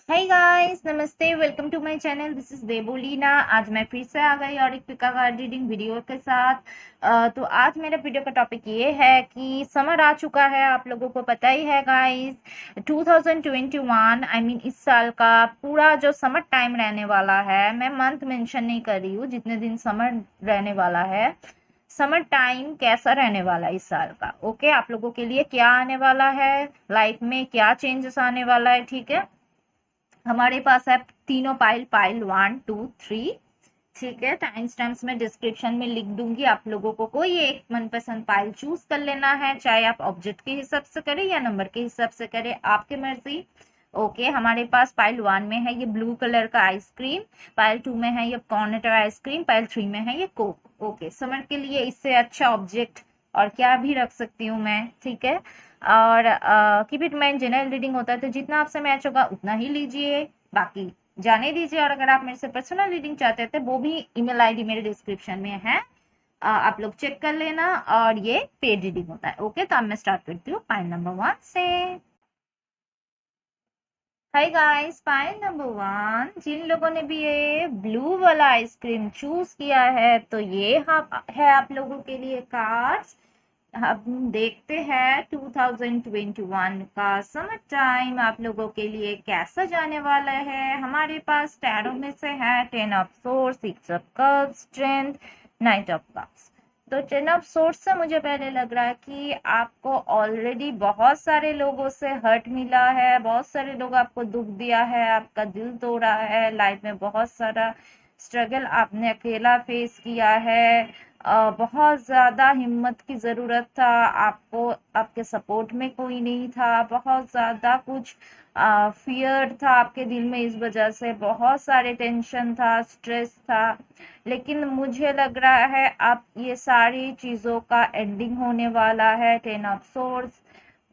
हाय guys, नमस्ते। Welcome to my channel. This is Debolina. आज मैं फिर से आ गई और एक पिका कार्ड रीडिंग वीडियो के साथ। तो आज मेरा वीडियो का टॉपिक ये है कि समर आ चुका है, आप लोगों को पता ही है गाइस। 2021 आई मीन इस साल का पूरा जो समर टाइम रहने वाला है, मैं मंथ मेंशन नहीं कर रही हूँ, जितने दिन समर रहने वाला है, समर टाइम कैसा रहने वाला है इस साल का। ओके, आप लोगों के लिए क्या आने वाला है, लाइफ में क्या चेंजेस आने वाला है, ठीक है। हमारे पास है तीनों पाइल, पाइल 1 2 3। ठीक है, टाइम स्टैम्प्स में डिस्क्रिप्शन में लिख दूंगी, आप लोगों को कोई एक मनपसंद पाइल चूज कर लेना है, चाहे आप ऑब्जेक्ट के हिसाब से करें या नंबर के हिसाब से करें, आपकी मर्जी। ओके, हमारे पास पाइल 1 में है ये ब्लू कलर का आइसक्रीम, पाइल 2 में है ये कॉर्नेटर आइसक्रीम, पाइल 3 में है ये कोक। ओके, समर के लिए इससे अच्छा ऑब्जेक्ट और क्या भी रख सकती हूँ मैं, ठीक है। और keep it mind, general reading होता है तो जितना आपसे मैच होगा उतना ही लीजिए, बाकी जाने दीजिए। और अगर आप मेरे से पर्सनल रीडिंग चाहते थे, वो भी ईमेल आईडी मेरे डिस्क्रिप्शन में है, आप लोग चेक कर लेना। और ये पेड रीडिंग होता है। ओके, तो अब मैं स्टार्ट करती हूँ पाइल नंबर 1 से। हाय गाइस, पाइल नंबर 1, जिन लोगों ने भी ये ब्लू वाला आइसक्रीम चूज किया है, तो ये है आप लोगों के लिए कार्ड्स। हम देखते हैं 2021 का समर टाइम आप लोगों के लिए कैसा जाने वाला है। हमारे पास टैरो में से है 10 of source, 6 of cups, strength, night of cups. तो 10 ऑफ सोर्स से मुझे पहले लग रहा है कि आपको ऑलरेडी बहुत सारे लोगों से हर्ट मिला है, बहुत सारे लोग आपको दुख दिया है, आपका दिल तोड़ा है, लाइफ में बहुत सारा स्ट्रगल आपने अकेला फेस किया है। बहुत ज़्यादा हिम्मत की ज़रूरत था आपको, आपके सपोर्ट में कोई नहीं था, बहुत ज़्यादा कुछ फियर था आपके दिल में, इस वजह से बहुत सारे टेंशन था, स्ट्रेस था। लेकिन मुझे लग रहा है अब ये सारी चीज़ों का एंडिंग होने वाला है। 10 ऑफ सोर्स,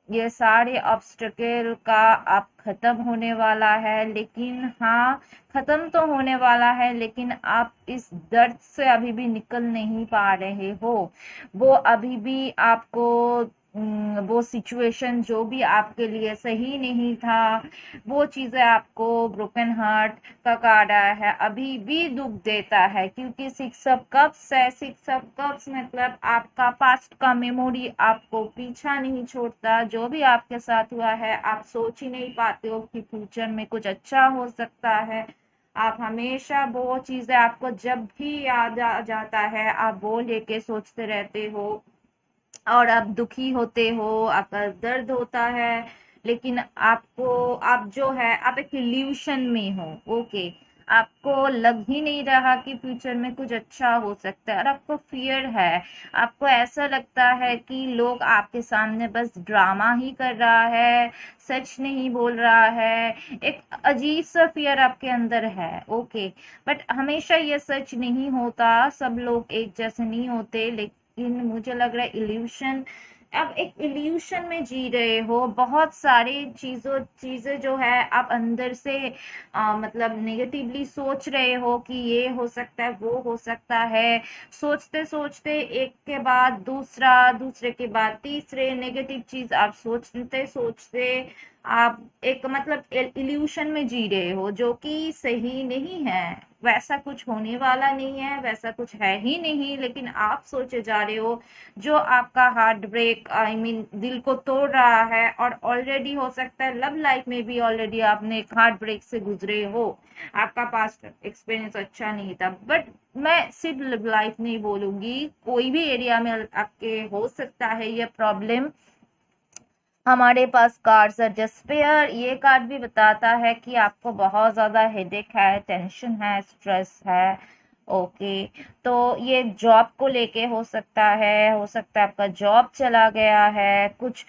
ये सारे ऑब्स्टेकल का अब खत्म होने वाला है। लेकिन हाँ, खत्म तो होने वाला है, लेकिन आप इस दर्द से अभी भी निकल नहीं पा रहे हो। वो अभी भी आपको वो सिचुएशन जो भी आपके लिए सही नहीं था, वो चीजें आपको ब्रोकन हार्ट का कार्ड आया है, अभी भी दुख देता है। क्योंकि 6 ऑफ कप्स है, 6 ऑफ कप्स मतलब आपका पास्ट का मेमोरी आपको पीछा नहीं छोड़ता। जो भी आपके साथ हुआ है, आप सोच ही नहीं पाते हो कि फ्यूचर में कुछ अच्छा हो सकता है। आप हमेशा वो चीजें, आपको जब भी याद आ जाता है, आप वो लेके सोचते रहते हो और आप दुखी होते हो, आपका दर्द होता है। लेकिन आपको, आप जो है, आप एक इल्यूशन में हो। ओके, आपको लग ही नहीं रहा कि फ्यूचर में कुछ अच्छा हो सकता है, और आपको फियर है। आपको ऐसा लगता है कि लोग आपके सामने बस ड्रामा ही कर रहा है, सच नहीं बोल रहा है। एक अजीब सा फियर आपके अंदर है। ओके, बट हमेशा ये सच नहीं होता, सब लोग एक जैसे नहीं होते। लेकिन मुझे लग रहा है इल्यूशन, आप एक इल्यूशन में जी रहे हो। बहुत सारी चीजें जो है आप अंदर से मतलब नेगेटिवली सोच रहे हो कि ये हो सकता है, वो हो सकता है। सोचते सोचते एक के बाद दूसरा, दूसरे के बाद तीसरे नेगेटिव चीज आप सोचते सोचते आप एक मतलब इल्यूशन में जी रहे हो, जो कि सही नहीं है। वैसा कुछ होने वाला नहीं है, वैसा कुछ है ही नहीं, लेकिन आप सोचे जा रहे हो। जो आपका हार्ट ब्रेक, आई मीन दिल को तोड़ रहा है, और ऑलरेडी हो सकता है लव लाइफ में भी ऑलरेडी आपने एक हार्ट ब्रेक से गुजरे हो, आपका पास्ट एक्सपीरियंस अच्छा नहीं था। बट मैं सिर्फ लव लाइफ नहीं बोलूंगी, कोई भी एरिया में आपके हो सकता है ये प्रॉब्लम। हमारे पास कार्ड्स है डिस्पेयर, ये कार्ड भी बताता है कि आपको बहुत ज़्यादा हेडेक है, टेंशन है, स्ट्रेस है। ओके, तो ये जॉब को लेके हो सकता है, हो सकता है आपका जॉब चला गया है कुछ।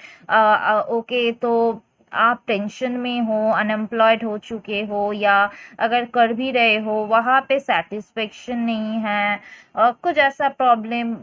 ओके, तो आप टेंशन में हो, अनएम्प्लॉयड हो चुके हो, या अगर कर भी रहे हो वहाँ पे सेटिस्फेक्शन नहीं है, और कुछ ऐसा प्रॉब्लम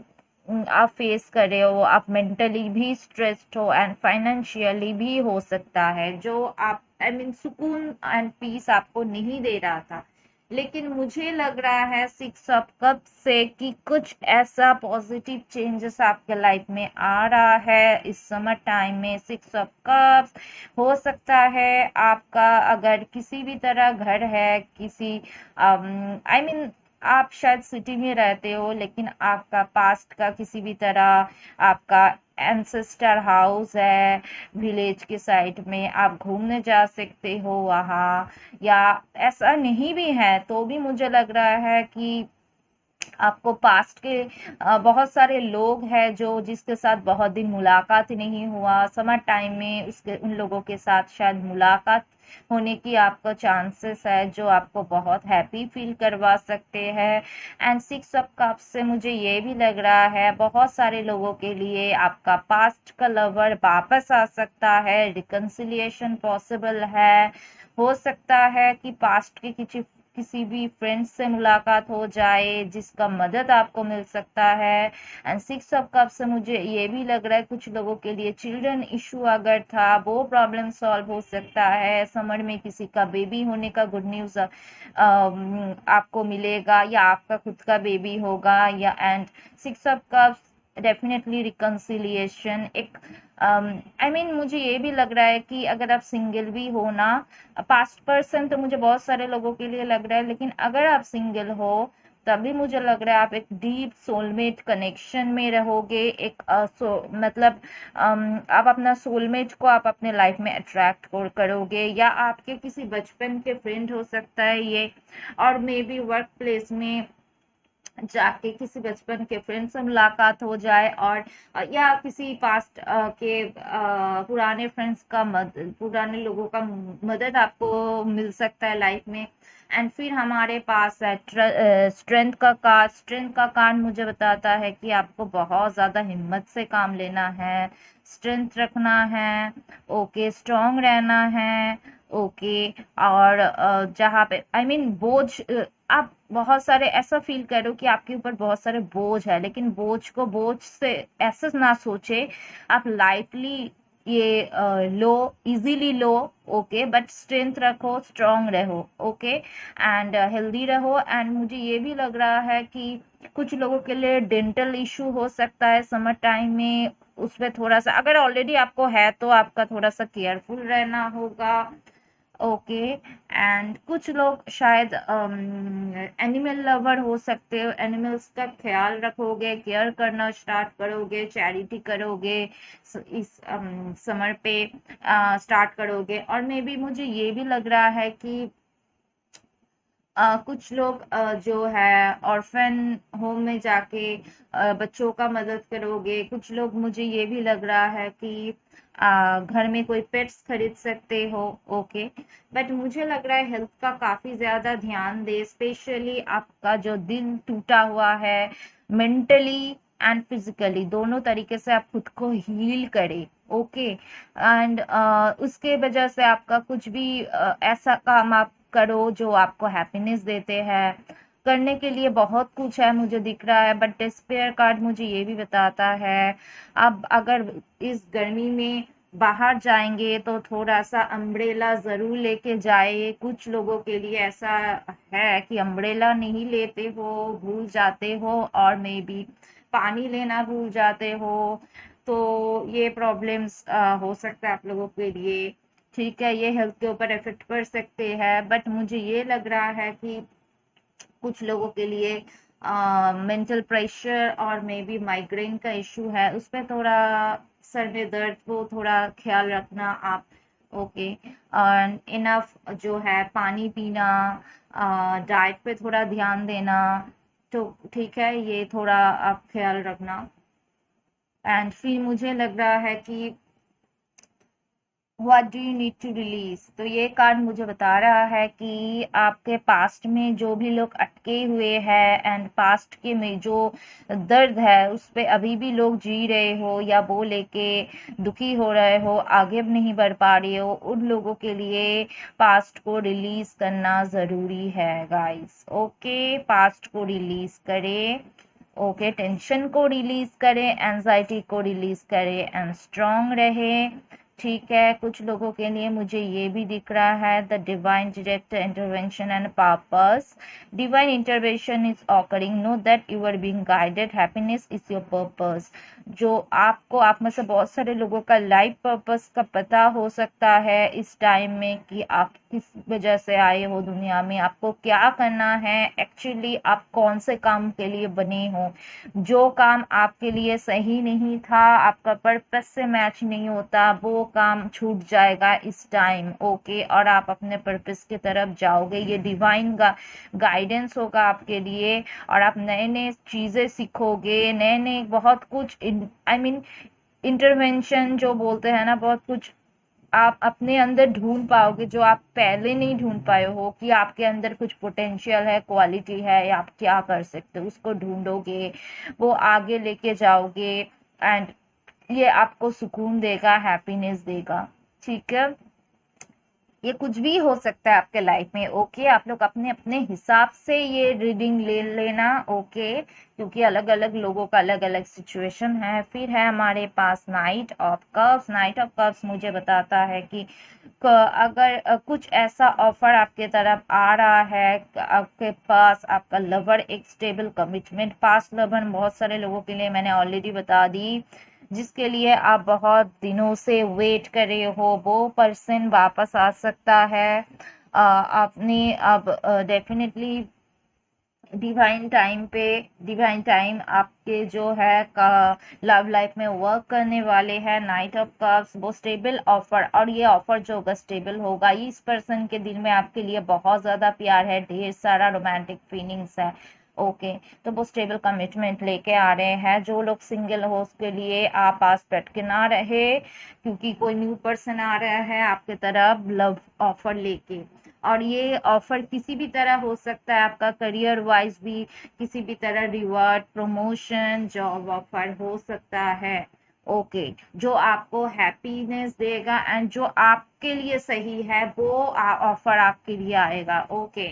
आप फेस कर रहे हो। आप मेंटली भी स्ट्रेस्ड हो एंड फाइनेंशियली भी हो सकता है, जो आप आई मीन सुकून एंड पीस आपको नहीं दे रहा था। लेकिन मुझे लग रहा है 6 ऑफ कप से कि कुछ ऐसा पॉजिटिव चेंजेस आपके लाइफ में आ रहा है इस समर टाइम में। 6 ऑफ कप्स हो सकता है आपका, अगर किसी भी तरह घर है, किसी आई मीन आप शायद सिटी में रहते हो, लेकिन आपका पास्ट का किसी भी तरह आपका एंसेस्टर हाउस है विलेज के साइड में, आप घूमने जा सकते हो वहाँ। या ऐसा नहीं भी है तो भी मुझे लग रहा है कि आपको पास्ट के बहुत सारे लोग हैं जो जिसके साथ बहुत दिन मुलाकात ही नहीं हुआ, समर टाइम में उसके उन लोगों के साथ शायद मुलाकात होने की आपका चांसेस है, जो आपको बहुत हैप्पी फील करवा सकते हैं। एंड 6 ऑफ कप्स से मुझे ये भी लग रहा है बहुत सारे लोगों के लिए आपका पास्ट का लवर वापस आ सकता है, रिकंसिलिएशन पॉसिबल है। हो सकता है कि पास्ट के किसी भी फ्रेंड्स से मुलाकात हो जाए जिसका मदद आपको मिल सकता है। एंड 6 ऑफ कप से मुझे ये भी लग रहा है कुछ लोगों के लिए चिल्ड्रन इशू अगर था वो प्रॉब्लम सॉल्व हो सकता है। समर में किसी का बेबी होने का गुड न्यूज आपको मिलेगा, या आपका खुद का बेबी होगा। या and 6 of cups definitely reconciliation एक आई मीन मुझे ये भी लग रहा है कि अगर आप सिंगल भी हो ना, पास्ट पर्सन तो मुझे बहुत सारे लोगों के लिए लग रहा है, लेकिन अगर आप सिंगल हो तभी मुझे लग रहा है आप एक डीप सोलमेट कनेक्शन में रहोगे। एक मतलब आप अपना सोलमेट को आप अपने लाइफ में अट्रैक्ट करोगे, या आपके किसी बचपन के फ्रेंड हो सकता है ये, और मे बी वर्क प्लेस में जाके किसी बचपन के फ्रेंड से मुलाकात हो जाए, और या किसी पास्ट के पुराने फ्रेंड्स का पुराने लोगों का मदद आपको मिल सकता है लाइफ में। एंड फिर हमारे पास है स्ट्रेंथ का कार्ड मुझे बताता है कि आपको बहुत ज़्यादा हिम्मत से काम लेना है, स्ट्रेंथ रखना है, ओके, स्ट्रांग रहना है, ओके। और जहाँ पे आई मीन बोझ, आप बहुत सारे ऐसा फील करो कि आपके ऊपर बहुत सारे बोझ है, लेकिन बोझ को बोझ से ऐसे ना सोचे, आप लाइटली ये लो, इजीली लो, ओके, बट स्ट्रेंथ रखो, स्ट्रांग रहो, ओके, एंड हेल्दी रहो। एंड मुझे ये भी लग रहा है कि कुछ लोगों के लिए डेंटल इशू हो सकता है समर टाइम में, उसमें थोड़ा सा अगर ऑलरेडी आपको है तो आपका थोड़ा सा केयरफुल रहना होगा, ओके। एंड कुछ लोग शायद एनिमल लवर हो सकते हो, एनिमल्स का ख्याल रखोगे, केयर करना स्टार्ट करोगे, चैरिटी करोगे इस समर पे स्टार्ट करोगे। और मे बी मुझे ये भी लग रहा है कि कुछ लोग जो है ऑर्फन होम में जाके बच्चों का मदद करोगे। कुछ लोग, मुझे ये भी लग रहा है कि घर में कोई पेट्स खरीद सकते हो, ओके। बट मुझे लग रहा है हेल्थ का काफी ज्यादा ध्यान दे, स्पेशली आपका जो दिल टूटा हुआ है, मेंटली एंड फिजिकली दोनों तरीके से आप खुद को हील करें, ओके। एंड उसके वजह से आपका कुछ भी ऐसा काम आप करो जो आपको हैप्पीनेस देते हैं। करने के लिए बहुत कुछ है मुझे दिख रहा है, बट डिस्पेयर कार्ड मुझे ये भी बताता है अब अगर इस गर्मी में बाहर जाएंगे तो थोड़ा सा अम्ब्रेला जरूर लेके जाए। कुछ लोगों के लिए ऐसा है कि अम्ब्रेला नहीं लेते हो, भूल जाते हो, और मे बी पानी लेना भूल जाते हो, तो ये प्रॉब्लम्स हो सकता है आप लोगों के लिए, ठीक है। ये हेल्थ के ऊपर इफेक्ट कर सकते हैं। बट मुझे ये लग रहा है कि कुछ लोगों के लिए मेंटल प्रेशर और मे बी माइग्रेन का इशू है, उस पर थोड़ा सर में दर्द को थोड़ा ख्याल रखना आप, ओके। और इनफ जो है पानी पीना, डाइट पे थोड़ा ध्यान देना, तो ठीक है, ये थोड़ा आप ख्याल रखना। एंड फिर मुझे लग रहा है कि what do you need to release, तो ये कार्ड मुझे बता रहा है कि आपके पास्ट में जो भी लोग अटके हुए हैं एंड पास्ट के में जो दर्द है उस पे अभी भी लोग जी रहे हो, या वो लेके दुखी हो रहे हो, आगे नहीं बढ़ पा रहे हो, उन लोगों के लिए पास्ट को रिलीज करना जरूरी है गाइस, ओके। पास्ट को रिलीज करें, ओके, टेंशन को रिलीज करें, एंजाइटी को रिलीज करें, एंड स्ट्रांग रहे, ठीक है, कुछ लोगों के लिए मुझे ये भी दिख रहा है the divine direct intervention and purpose. Divine intervention is occurring, know that you are being guided, happiness is your purpose. जो आपको, आप में से बहुत सारे लोगों का लाइफ पर्पस का पता हो सकता है इस टाइम में कि आप किस वजह से आए हो दुनिया में, आपको क्या करना है, एक्चुअली आप कौन से काम के लिए बने हो। जो काम आपके लिए सही नहीं था, आपका पर्पस से मैच नहीं होता, वो काम छूट जाएगा इस टाइम। ओके, और आप अपने पर्पस की तरफ जाओगे। ये डिवाइन गाइडेंस होगा आपके लिए, और आप नए नए चीजें सीखोगे, नए नए बहुत कुछ इंटरवेंशन जो बोलते हैं ना, बहुत कुछ आप अपने अंदर ढूंढ पाओगे जो आप पहले नहीं ढूंढ पाए हो, कि आपके अंदर कुछ पोटेंशियल है, क्वालिटी है, या आप क्या कर सकते हो, उसको ढूंढोगे, वो आगे लेके जाओगे, एंड ये आपको सुकून देगा, हैप्पीनेस देगा। ठीक है, ये कुछ भी हो सकता है आपके लाइफ में। ओके, आप लोग अपने अपने हिसाब से ये रीडिंग ले लेना। ओके, क्योंकि अलग अलग लोगों का अलग अलग सिचुएशन है। फिर है हमारे पास knight of cups. Knight of cups मुझे बताता है कि अगर कुछ ऐसा ऑफर आपके तरफ आ रहा है, आपके पास आपका लवर एक स्टेबल कमिटमेंट, पास्ट लवर बहुत सारे लोगों के लिए मैंने ऑलरेडी बता दी, जिसके लिए आप बहुत दिनों से वेट कर रहे हो, वो पर्सन वापस आ सकता है। आपने अब डेफिनेटली डिवाइन टाइम आपके जो है का लव लाइफ में वर्क करने वाले हैं। नाइट ऑफ कप्स वो स्टेबल ऑफर, और ये ऑफर जो होगा स्टेबल होगा। इस पर्सन के दिल में आपके लिए बहुत ज्यादा प्यार है, ढेर सारा रोमांटिक फीलिंग्स है। ओके, तो वो स्टेबल कमिटमेंट लेके आ रहे हैं। जो लोग सिंगल हो उसके लिए आप पास बैठ के ना रहे, क्योंकि कोई न्यू पर्सन आ रहा है आपके तरफ लव ऑफर लेके। और ये ऑफर किसी भी तरह हो सकता है, आपका करियर वाइज भी किसी भी तरह रिवार्ड, प्रमोशन, जॉब ऑफर हो सकता है। ओके, जो आपको हैप्पीनेस देगा एंड जो आपके लिए सही है, वो ऑफर आपके लिए आएगा। ओके,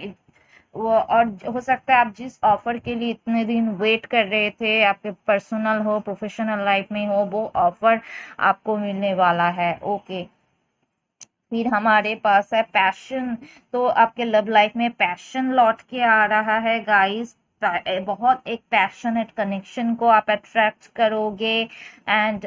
वो, और हो सकता है आप जिस ऑफर के लिए इतने दिन वेट कर रहे थे, आपके पर्सनल हो, प्रोफेशनल लाइफ में हो, वो ऑफर आपको मिलने वाला है। ओके, फिर हमारे पास है पैशन। तो आपके लव लाइफ में पैशन लौट के आ रहा है गाइस। बहुत एक पैशनेट कनेक्शन को आप अट्रैक्ट करोगे, एंड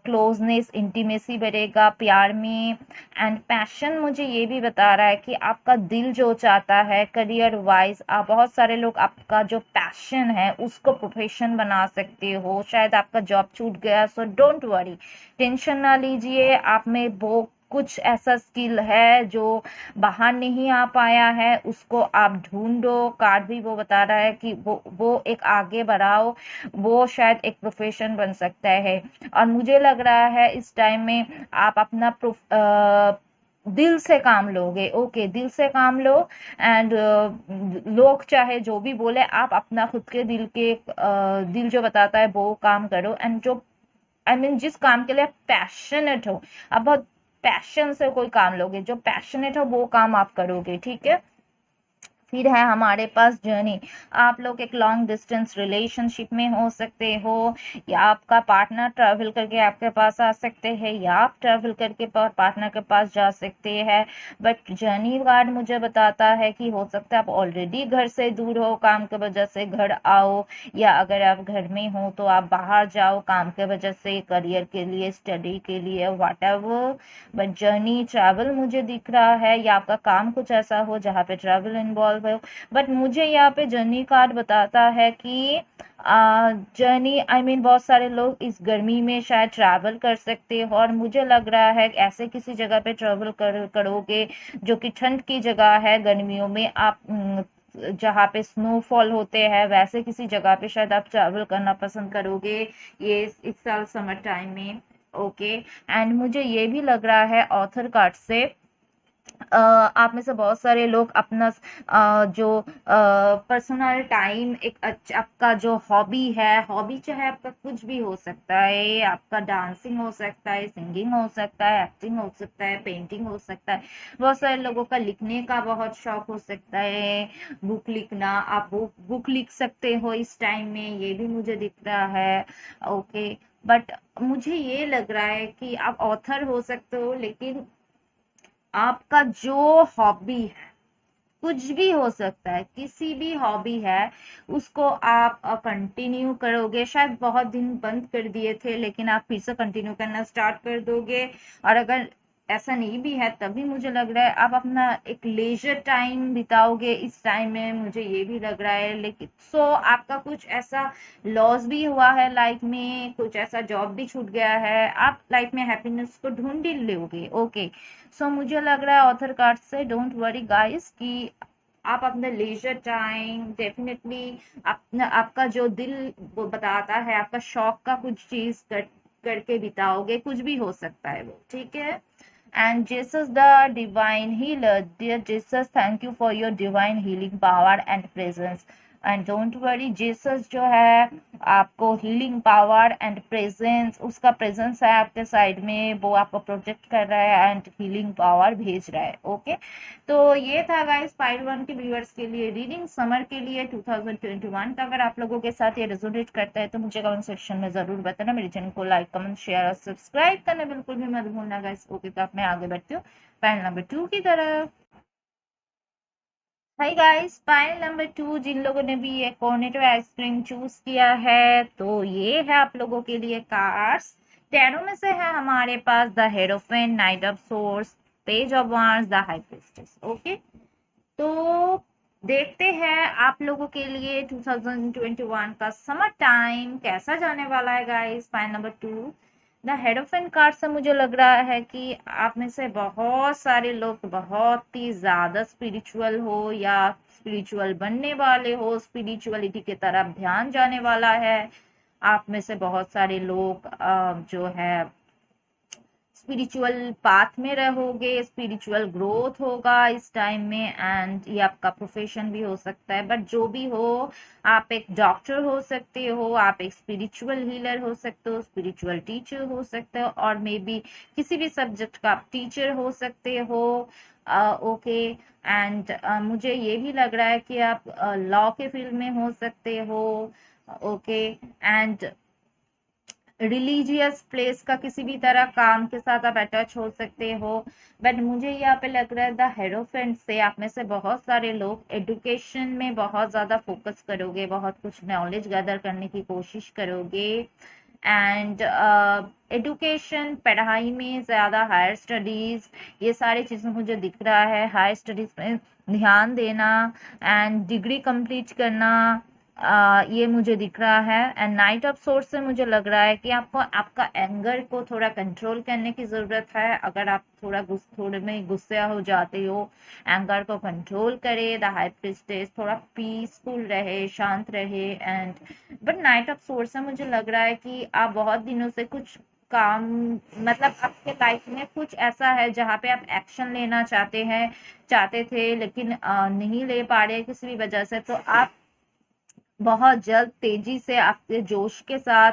क्लोजनेस, इंटीमेसी बढ़ेगा प्यार में। एंड पैशन मुझे ये भी बता रहा है कि आपका दिल जो चाहता है करियर वाइज, आप बहुत सारे लोग आपका जो पैशन है उसको प्रोफेशन बना सकते हो। शायद आपका जॉब छूट गया, सो डोंट वरी, टेंशन ना लीजिए। आप में वो कुछ ऐसा स्किल है जो बाहर नहीं आ पाया है, उसको आप ढूंढो। कार्ड भी वो बता रहा है कि वो एक आगे बढ़ाओ, वो शायद एक प्रोफेशन बन सकता है। और मुझे लग रहा है इस टाइम में आप अपना दिल से काम लोगे। ओके, दिल से काम लो, एंड लोग चाहे जो भी बोले, आप अपना खुद के दिल जो बताता है वो काम करो। एंड जो जिस काम के लिए आप पैशनेट हो, आप बहुत पैशन से कोई काम लोगे, जो पैशनेट हो वो काम आप करोगे। ठीक है, फिर है हमारे पास जर्नी। आप लोग एक लॉन्ग डिस्टेंस रिलेशनशिप में हो सकते हो, या आपका पार्टनर ट्रैवल करके आपके पास आ सकते हैं, या आप ट्रैवल करके पार्टनर के पास जा सकते हैं। बट जर्नी कार्ड मुझे बताता है कि हो सकता है आप ऑलरेडी घर से दूर हो, काम की वजह से घर आओ, या अगर आप घर में हो तो आप बाहर जाओ काम की वजह से, करियर के लिए, स्टडी के लिए, व्हाटएवर। बट जर्नी ट्रैवल मुझे दिख रहा है, या आपका काम कुछ ऐसा हो जहाँ पे ट्रैवल इन्वॉल्व। बट मुझे यहाँ पे जर्नी कार्ड बताता है कि जर्नी बहुत सारे लोग इस गर्मी में शायद ट्रैवल कर सकते हो, और मुझे लग रहा है ऐसे किसी जगह पे ट्रैवल करोगे जो कि ठंड की जगह है। गर्मियों में आप जहाँ पे स्नोफॉल होते हैं, वैसे किसी जगह पे शायद आप ट्रैवल करना पसंद करोगे ये इस साल समर टाइम में। ओके, एंड मुझे ये भी लग रहा है ऑथर कार्ड से आप में से बहुत सारे लोग अपना जो पर्सनल टाइम एक आपका जो हॉबी है, हॉबी चाहे आपका कुछ भी हो सकता है, आपका डांसिंग हो सकता है, सिंगिंग हो सकता है, एक्टिंग हो सकता है, पेंटिंग हो सकता है, बहुत सारे लोगों का लिखने का बहुत शौक हो सकता है, बुक लिखना, आप बुक लिख सकते हो इस टाइम में, ये भी मुझे दिख रहा है। ओके, बट मुझे ये लग रहा है कि आप ऑथर हो सकते हो, लेकिन आपका जो हॉबी है, कुछ भी हो सकता है, किसी भी हॉबी है, उसको आप कंटिन्यू करोगे। शायद बहुत दिन बंद कर दिए थे, लेकिन आप फिर से कंटिन्यू करना स्टार्ट कर दोगे। और अगर ऐसा नहीं भी है, तभी मुझे लग रहा है आप अपना एक लेजर टाइम बिताओगे इस टाइम में, मुझे ये भी लग रहा है। लेकिन आपका कुछ ऐसा लॉस भी हुआ है लाइफ में, कुछ ऐसा जॉब भी छूट गया है, आप लाइफ में हैप्पीनेस को ढूंढ ही लोगे। ओके, मुझे लग रहा है ऑथर कार्ड से, डोंट वरी गाइस, कि आप अपना लेजर टाइम डेफिनेटली अपना, आपका जो दिल वो बताता है, आपका शौक का कुछ चीज करके बिताओगे, कुछ भी हो सकता है वो, ठीक है। And Jesus, the divine healer, dear Jesus, thank you for your divine healing power and presence. And don't worry, Jesus जो है आपको हीलिंग पावर एंड प्रेजेंस, उसका प्रेजेंस है आपके साइड में, वो आपको प्रोटेक्ट कर रहा है एंड हीलिंग पावर भेज रहा है। ओके, तो ये था गाइस पाइल 1 के व्यूअर्स के लिए रीडिंग समर के लिए 2021 का। अगर आप लोगों के साथ ये रेजोनेट करता है तो मुझे कमेंट सेक्शन में जरूर बताना। मेरे चैनल को लाइक, कमेंट, शेयर और सब्सक्राइब करना बिल्कुल भी मत भूलना गाइस। ओके, तो अब मैं आगे बढ़ती हूँ पाइल नंबर 2 की तरफ। हाय गाइस, पाइल नंबर 2, जिन लोगों ने भी ये कॉर्नेटो आइसक्रीम चूज किया है, तो ये है आप लोगों के लिए कार्ड्स। टैरो में से है हमारे पास the hierophant, knight of swords, page of wands, the high priestess. Okay, तो देखते हैं आप लोगों के लिए 2021 का समर टाइम कैसा जाने वाला है guys. Pile number 2, the hierophant card से मुझे लग रहा है कि आप में से बहुत सारे लोग बहुत ही ज्यादा स्पिरिचुअल हो या स्पिरिचुअल बनने वाले हो, स्पिरिचुअलिटी की तरफ ध्यान जाने वाला है। आप में से बहुत सारे लोग जो है स्पिरिचुअल पाथ में रहोगे, स्पिरिचुअल ग्रोथ होगा इस टाइम में, एंड ये आपका प्रोफेशन भी हो सकता है। बट जो भी हो, आप एक डॉक्टर हो सकते हो, आप एक स्पिरिचुअल हीलर हो सकते हो, स्पिरिचुअल टीचर हो सकते हो, और मे बी किसी भी सब्जेक्ट का आप टीचर हो सकते हो। ओके, एंड मुझे ये भी लग रहा है कि आप लॉ के फील्ड में हो सकते हो। ओके, एंड रिलीजियस प्लेस का किसी भी तरह काम के साथ आप अटैच हो सकते हो। बट मुझे यहाँ पे लग रहा है द हेरोफेंट से आप में से बहुत सारे लोग एडुकेशन में बहुत ज्यादा फोकस करोगे, बहुत कुछ नॉलेज गैदर करने की कोशिश करोगे, एंड एडुकेशन, पढ़ाई में ज्यादा, हायर स्टडीज, ये सारी चीजें मुझे दिख रहा है। हायर स्टडीज में ध्यान देना एंड डिग्री कंप्लीट करना, ये मुझे दिख रहा है। एंड नाइट ऑफ सोर्स से मुझे लग रहा है कि आपको आपका एंगर को थोड़ा कंट्रोल करने की जरूरत है। अगर आप थोड़े में गुस्से हो जाते हो, एंगर को कंट्रोल करे। द हाई प्रीस्टेस थोड़ा पीसफुल रहे, शांत रहे। And but night of source से मुझे लग रहा है कि आप बहुत दिनों से कुछ काम, मतलब आपके लाइफ में कुछ ऐसा है जहाँ पे आप एक्शन लेना चाहते थे, लेकिन नहीं ले पा रहे किसी भी वजह से। तो आप बहुत जल्द तेजी से आपके जोश के साथ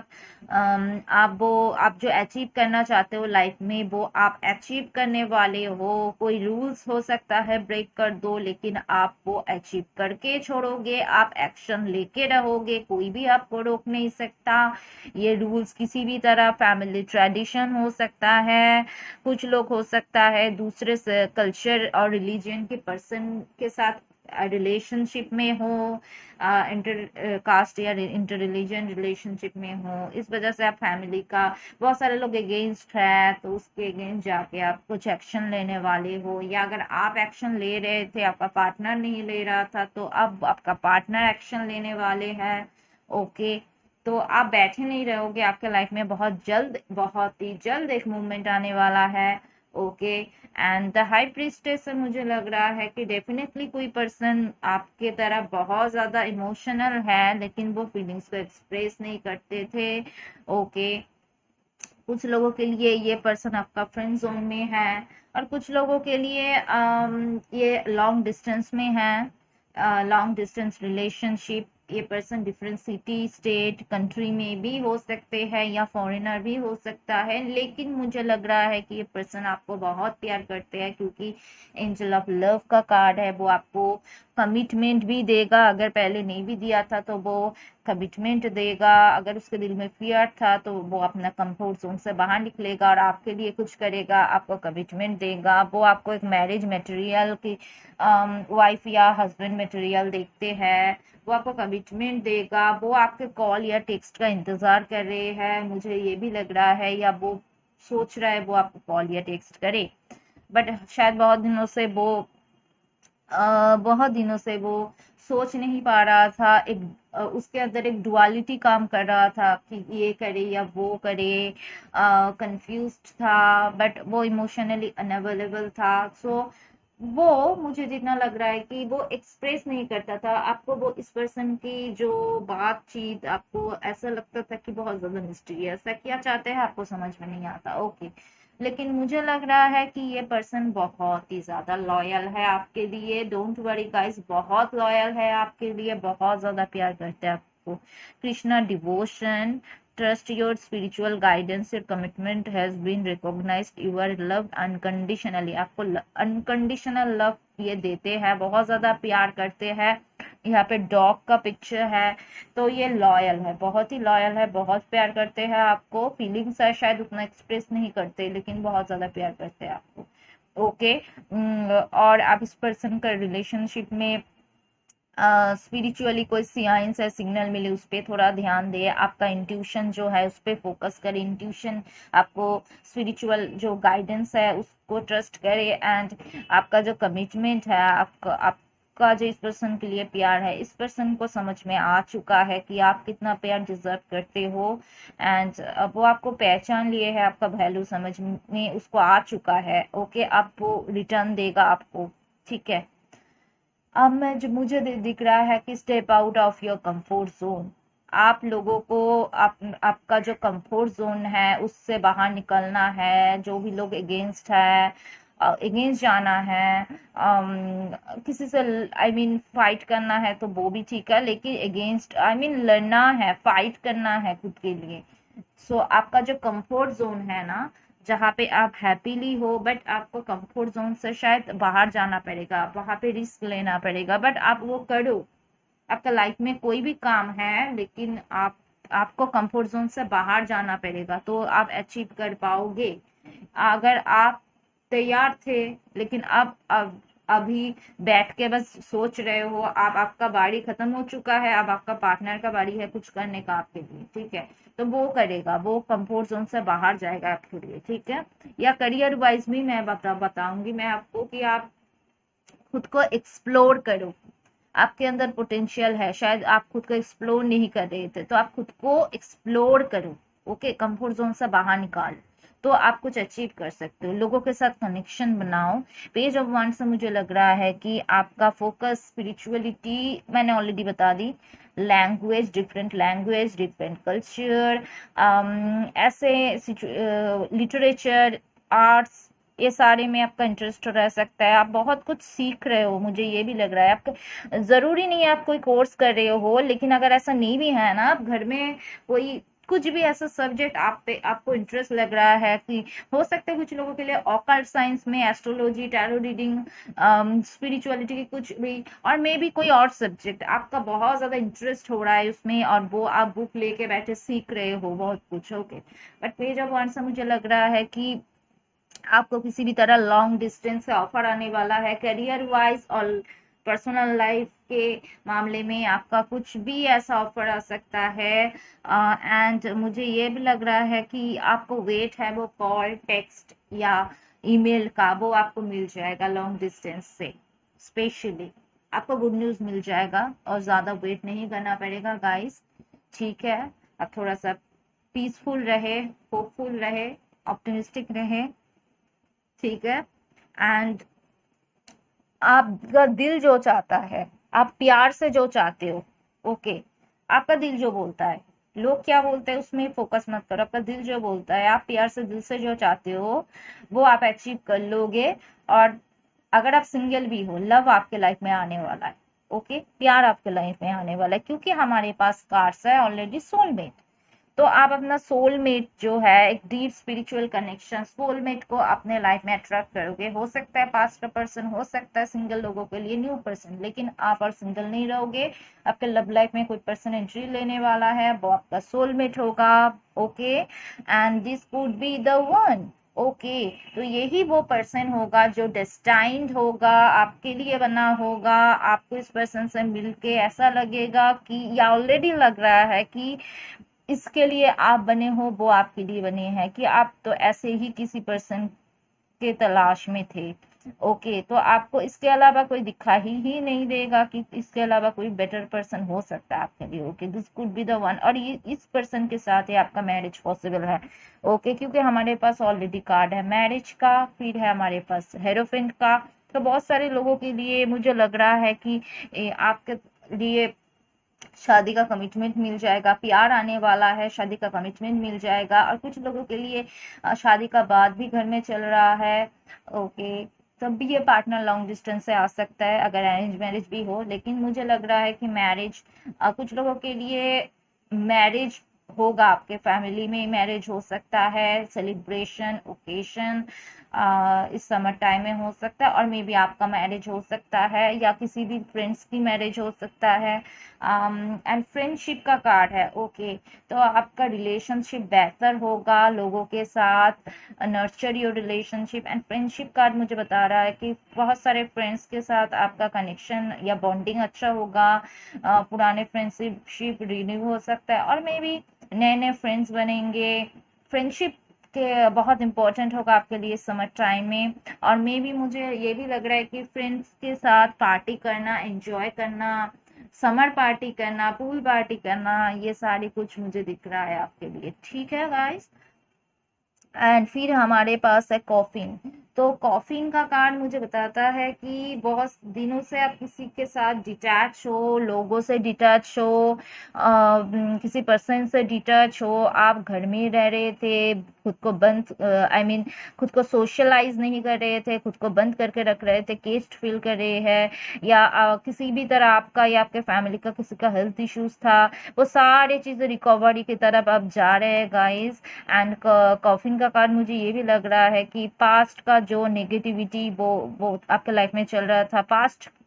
आप जो अचीव करना चाहते हो लाइफ में, वो आप अचीव करने वाले हो। कोई रूल्स हो सकता है ब्रेक कर दो, लेकिन आप वो अचीव करके छोड़ोगे, आप एक्शन लेके रहोगे, कोई भी आपको रोक नहीं सकता। ये रूल्स किसी भी तरह फैमिली ट्रेडिशन हो सकता है, कुछ लोग हो सकता है दूसरे से कल्चर और रिलीजन के पर्सन के साथ रिलेशनशिप में हो, इंटर कास्ट या इंटर रिलीजन रिलेशनशिप में हो, इस वजह से आप फैमिली का बहुत सारे लोग अगेंस्ट है, तो उसके अगेंस्ट जाके आप कुछ एक्शन लेने वाले हो। या अगर आप एक्शन ले रहे थे, आपका पार्टनर नहीं ले रहा था, तो अब आपका पार्टनर एक्शन लेने वाले हैं। ओके, तो आप बैठे नहीं रहोगे, आपके लाइफ में बहुत ही जल्द एक मूवमेंट आने वाला है। Okay, and the high priestess से मुझे लग रहा है कि डेफिनेटली कोई पर्सन आपके तरह बहुत ज्यादा इमोशनल है, लेकिन वो फीलिंग्स को एक्सप्रेस नहीं करते थे। ओके, कुछ लोगों के लिए ये पर्सन आपका फ्रेंड जोन में है, और कुछ लोगों के लिए ये लॉन्ग डिस्टेंस में है, लॉन्ग डिस्टेंस रिलेशनशिप। ये person different city, state, country में भी हो सकते हैं या फॉरेनर भी हो सकता है, लेकिन मुझे लग रहा है कि ये पर्सन आपको बहुत प्यार करते हैं, क्योंकि एंजल ऑफ लव का कार्ड है। वो आपको कमिटमेंट भी देगा, अगर पहले नहीं भी दिया था तो वो कमिटमेंट देगा। अगर उसके दिल में फियर था तो वो अपना कंफर्ट जोन से बाहर निकलेगा और आपके लिए कुछ करेगा, आपको कमिटमेंट देगा। वो आपको एक मैरिज मटेरियल की वाइफ या हस्बैंड मटेरियल देखते हैं, वो आपको कमिटमेंट देगा। वो आपके कॉल या टेक्स्ट का इंतजार कर रहे हैं, मुझे ये भी लग रहा है, या वो सोच रहा है वो आपको कॉल या टेक्स्ट करे, बट शायद बहुत दिनों से वो सोच नहीं पा रहा था। उसके अंदर एक डुअलिटी काम कर रहा था कि ये करे या वो करे, कंफ्यूज्ड था, बट वो इमोशनली अनअवेलेबल था। सो वो मुझे जितना लग रहा है कि वो एक्सप्रेस नहीं करता था आपको। वो इस पर्सन की जो बातचीत, आपको ऐसा लगता था कि बहुत ज्यादा मिस्टीरियस है, क्या चाहते हैं आपको समझ में नहीं आता। ओके, लेकिन मुझे लग रहा है कि ये पर्सन बहुत ही ज्यादा लॉयल है आपके लिए। डोंट वरी गाइस, बहुत लॉयल है आपके लिए, बहुत ज्यादा प्यार करते हैं आपको। Krishna devotion, trust your spiritual guidance, your commitment has been recognized, you are loved unconditionally। आपको अनकंडीशनल लव ये देते हैं, बहुत ज्यादा प्यार करते हैं। यहाँ पे डॉग का पिक्चर है, तो ये लॉयल है, बहुत ही लॉयल है, बहुत प्यार करते हैं आपको। फीलिंग्स है शायद उतना एक्सप्रेस नहीं करते, लेकिन बहुत ज्यादा प्यार करते हैं आपको। ओके, और आप इस पर्सन का रिलेशनशिप में स्पिरिचुअली कोई साइंस है, सिग्नल मिले, उस पर थोड़ा ध्यान दे। आपका इंट्यूशन जो है उस पर फोकस करे, इंट्यूशन आपको स्पिरिचुअल जो गाइडेंस है उसको ट्रस्ट करे। एंड आपका जो कमिटमेंट है, आपका जो इस पर्सन के लिए प्यार है, इस पर्सन को समझ में आ चुका है कि आप कितना प्यार डिजर्व करते हो। एंड वो आपको पहचान लिए है, आपका वैल्यू समझ में उसको आ चुका है। ओके, आप वो रिटर्न देगा आपको, ठीक है। अब मुझे दिख रहा है कि step out of your comfort zone. आप लोगों को आपका जो कंफर्ट जोन है उससे बाहर निकलना है। जो भी लोग अगेंस्ट है, अगेंस्ट जाना है, किसी से आई मीन फाइट करना है तो वो भी ठीक है, लेकिन अगेंस्ट आई मीन लड़ना है, फाइट करना है खुद के लिए। सो आपका जो कंफर्ट जोन है ना, जहाँ पे आप हैप्पीली हो, बट आपको कंफर्ट जोन से शायद बाहर जाना पड़ेगा, वहां पे रिस्क लेना पड़ेगा, बट आप वो करो। आपका लाइफ में कोई भी काम है, लेकिन आपको कंफर्ट जोन से बाहर जाना पड़ेगा, तो आप अचीव कर पाओगे। अगर आप तैयार थे, लेकिन अब अभी बैठ के बस सोच रहे हो, आपका बारी खत्म हो चुका है, अब आपका पार्टनर का बारी है कुछ करने का आपके लिए, ठीक है। तो वो करेगा, वो कंफर्ट जोन से बाहर जाएगा आपके लिए, ठीक है। या करियर वाइज भी मैं बताऊंगी मैं आपको कि आप खुद को एक्सप्लोर करो। आपके अंदर पोटेंशियल है, शायद आप खुद को एक्सप्लोर नहीं कर रहे थे, तो आप खुद को एक्सप्लोर करो। ओके, कंफर्ट जोन से बाहर निकाल, तो आप कुछ अचीव कर सकते हो। लोगों के साथ कनेक्शन बनाओ। पेज ऑफ वन से मुझे लग रहा है कि आपका फोकस स्पिरिचुअलिटी मैंने ऑलरेडी बता दी, लैंग्वेज, डिफरेंट कल्चर, ऐसे लिटरेचर, आर्ट्स, ये सारे में आपका इंटरेस्ट रह सकता है। आप बहुत कुछ सीख रहे हो, मुझे ये भी लग रहा है। आपका जरूरी नहीं है आप कोई कोर्स कर रहे हो, लेकिन अगर ऐसा नहीं भी है ना, आप घर में कोई कुछ भी ऐसा सब्जेक्ट आपको इंटरेस्ट लग रहा है, कि हो सकता है कुछ लोगों के लिए ऑकल्ट साइंस में एस्ट्रोलॉजी, टैरो रीडिंग, स्पिरिचुअलिटी की कुछ भी, और मे भी कोई और सब्जेक्ट आपका बहुत ज्यादा इंटरेस्ट हो रहा है उसमें, और वो आप बुक लेके बैठे सीख रहे हो बहुत कुछ। Okay, but page of one से मुझे लग रहा है कि आपको किसी भी तरह लॉन्ग डिस्टेंस से ऑफर आने वाला है। करियर वाइज और पर्सनल लाइफ के मामले में आपका कुछ भी ऐसा ऑफर आ सकता है। एंड मुझे ये भी लग रहा है कि आपको वेट है वो कॉल, टेक्स्ट या ईमेल का, वो आपको मिल जाएगा लॉन्ग डिस्टेंस से। स्पेशली आपको गुड न्यूज मिल जाएगा और ज्यादा वेट नहीं करना पड़ेगा गाइस, ठीक है। आप थोड़ा सा पीसफुल रहे, होपफुल रहे, ऑप्टिमिस्टिक रहे, ठीक है। एंड आपका दिल जो चाहता है, आप प्यार से जो चाहते हो, ओके, आपका दिल जो बोलता है लोग क्या बोलते हैं उसमें फोकस मत करो, आपका दिल जो बोलता है, आप प्यार से दिल से जो चाहते हो वो आप अचीव कर लोगे। और अगर आप सिंगल भी हो, लव आपके लाइफ में आने वाला है। ओके, प्यार आपके लाइफ में आने वाला है, क्योंकि हमारे पास कार्ड्स है ऑलरेडी सोलमेट। तो आप अपना सोलमेट जो है, एक डीप स्पिरिचुअल कनेक्शन, सोलमेट को अपने लाइफ में अट्रैक्ट करोगे। हो सकता है पास्ट का पर्सन, हो सकता है सिंगल लोगों के लिए न्यू पर्सन, लेकिन आप और सिंगल नहीं रहोगे। आपके लव लाइफ में कोई पर्सन एंट्री लेने वाला है, वो आपका सोलमेट होगा। Okay, and this could be the one. Okay, तो यही वो पर्सन होगा जो डेस्टाइंड होगा, आपके लिए बना होगा। आपको इस पर्सन से मिलके ऐसा लगेगा कि, या ऑलरेडी लग रहा है कि इसके लिए आप बने हो, वो आपके लिए बने हैं, कि आप तो ऐसे ही किसी पर्सन के तलाश में थे। ओके, तो आपको इसके अलावा कोई दिखाई ही नहीं देगा कि इसके अलावा कोई बेटर पर्सन हो सकता है आपके लिए। Okay, this could be the one, और ये इस पर्सन के साथ ही आपका मैरिज पॉसिबल है। ओके, क्योंकि हमारे पास ऑलरेडी कार्ड है मैरिज का, फिर है हमारे पास हेरोफेंट का। तो बहुत सारे लोगों के लिए मुझे लग रहा है कि आपके लिए शादी का कमिटमेंट मिल जाएगा, प्यार आने वाला है, शादी का कमिटमेंट मिल जाएगा। और कुछ लोगों के लिए शादी का बाद भी घर में चल रहा है। ओके, तब भी ये पार्टनर लॉन्ग डिस्टेंस से आ सकता है, अगर अरेंज मैरिज भी हो। लेकिन मुझे लग रहा है कि मैरिज, कुछ लोगों के लिए मैरिज होगा, आपके फैमिली में मैरिज हो सकता है, सेलिब्रेशन ओकेशन इस समर टाइम में हो सकता है। और मे बी आपका मैरिज हो सकता है, या किसी भी फ्रेंड्स की मैरिज हो सकता है। एंड फ्रेंडशिप का कार्ड है। ओके, तो आपका रिलेशनशिप बेहतर होगा लोगों के साथ, nurture your relationship. And friendship card मुझे बता रहा है कि बहुत सारे फ्रेंड्स के साथ आपका कनेक्शन या बॉन्डिंग अच्छा होगा। पुराने फ्रेंडशिप रिन्यू हो सकता है, और मे बी नए नए फ्रेंड्स बनेंगे। फ्रेंडशिप के बहुत इंपॉर्टेंट होगा आपके लिए समर टाइम में। और मे बी मुझे ये भी लग रहा है कि फ्रेंड्स के साथ पार्टी करना, एंजॉय करना, समर पार्टी करना, पूल पार्टी करना, ये सारी कुछ मुझे दिख रहा है आपके लिए। ठीक है गाइस, एंड फिर हमारे पास है कॉफिन। तो कॉफिन का कार्ड मुझे बताता है कि बहुत दिनों से आप किसी के साथ डिटैच हो, लोगों से डिटैच हो, किसी पर्सन से डिटैच हो। आप घर में रह रहे थे, खुद को बंद, आई मीन खुद को सोशलाइज नहीं कर रहे थे, खुद को बंद करके रख रहे थे, केस्ड फील कर रहे हैं, या किसी भी तरह आपका या आपके फैमिली का किसी का हेल्थ इश्यूज था, वो सारी चीजें रिकवरी की तरफ अब जा रहे हैं गाइस। एंड कॉफिन का कार्ड मुझे ये भी लग रहा है कि पास्ट का जो नेगेटिविटी वो आपके लाइफ में चल रहा था,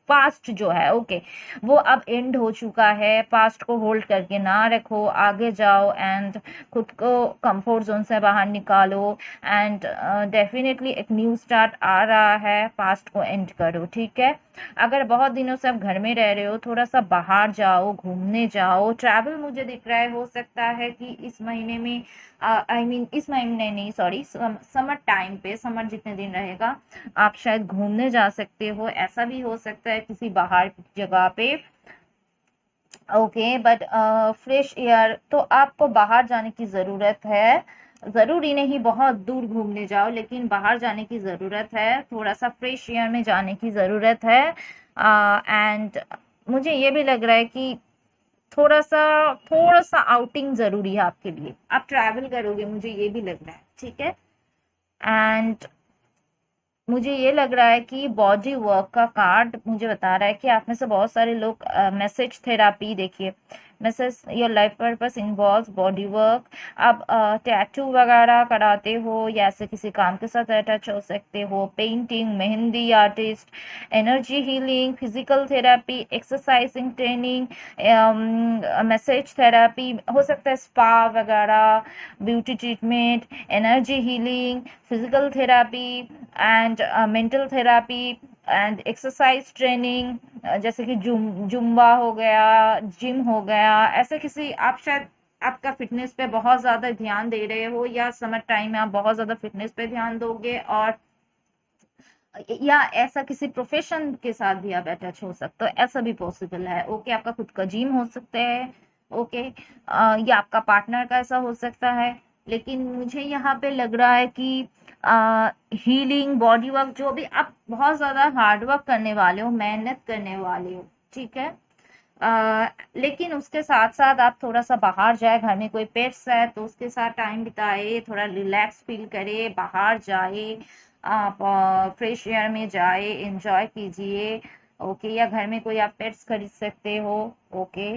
पास्ट जो है, ओके, वो अब एंड हो चुका है। पास्ट को होल्ड करके ना रखो, आगे जाओ एंड खुद को कंफर्ट जोन से बाहर निकालो। एंड डेफिनेटली एक न्यू स्टार्ट आ रहा है, पास्ट को एंड करो। ठीक है, अगर बहुत दिनों से आप घर में रह रहे हो, थोड़ा सा बाहर जाओ, घूमने जाओ, ट्रैवल मुझे दिख रहा है। हो सकता है कि इस महीने में, आई मीन इस महीने नहीं, सॉरी, समर टाइम पे, समर जितने दिन रहेगा आप शायद घूमने जा सकते हो। ऐसा भी हो सकता है किसी बाहर जगह पे। ओके, बट फ्रेश एयर, तो आपको बाहर जाने की ज़रूरत है। ज़रूरी नहीं बहुत दूर घूमने जाओ, लेकिन बाहर जाने की ज़रूरत है, थोड़ा सा फ्रेश एयर में जाने की ज़रूरत है। एंड मुझे ये भी लग रहा है कि थोड़ा सा आउटिंग ज़रूरी है आपके लिए, आप ट्रैवल करोगे, मुझे ये भी लग रहा है। ठीक है, एंड मुझे ये लग रहा है कि बॉडी वर्क का कार्ड मुझे बता रहा है कि आप में से बहुत सारे लोग मैसेज थेरापी, देखिए message, your life purpose involves body work. आप टैटू वगैरह कराते हो, या ऐसे किसी काम के साथ अटैच हो सकते हो, painting, mehndi artist, energy healing, physical therapy, exercising training, message therapy, हो सकता है स्पा वगैरह, beauty treatment, energy healing, physical therapy and mental therapy and exercise training, जैसे कि जुम्बा हो गया, जिम हो गया। ऐसे किसी, आप शायद आपका फिटनेस पे बहुत ज़्यादा ध्यान दे रहे हो, या समर टाइम में आप बहुत ज़्यादा फिटनेस पे ध्यान दोगे, और या ऐसा किसी प्रोफेशन के साथ भी आप अटैच हो सकते हो, ऐसा भी पॉसिबल है। ओके, आपका खुद का जिम हो सकता है। ओके, या आपका पार्टनर का ऐसा हो सकता है। लेकिन मुझे यहाँ पे लग रहा है कि हीलिंग, बॉडी वर्क, जो भी आप बहुत ज़्यादा हार्ड वर्क करने वाले हो, मेहनत करने वाले हो। ठीक है, लेकिन उसके साथ साथ आप थोड़ा सा बाहर जाए, घर में कोई पेट्स है तो उसके साथ टाइम बिताए, थोड़ा रिलैक्स फील करे, बाहर जाए, आप फ्रेश एयर में जाए, एंजॉय कीजिए। ओके, या घर में कोई आप पेट्स खरीद सकते हो। ओके